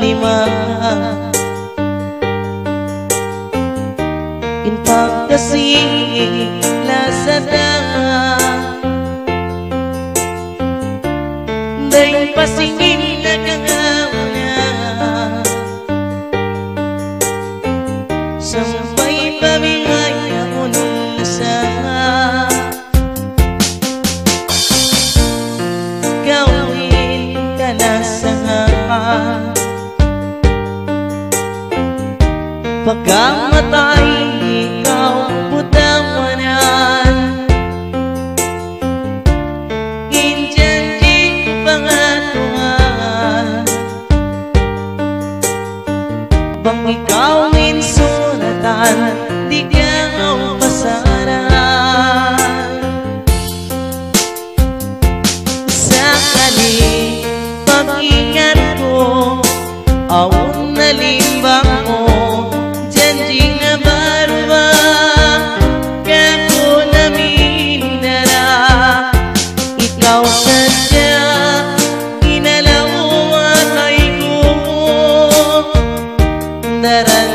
lima. In fantasy Lazada day pasingin na kagauna sampai pamingay ako nung sa gawin ka na sa pagkamatay ikaw putawanan injanji pangatungan bang ikaw insuratan di ka pasaran sakali pag-ingat ko awon na limbang mo janji na barba kako na mindara ikaw sadya inalaw atay ko daran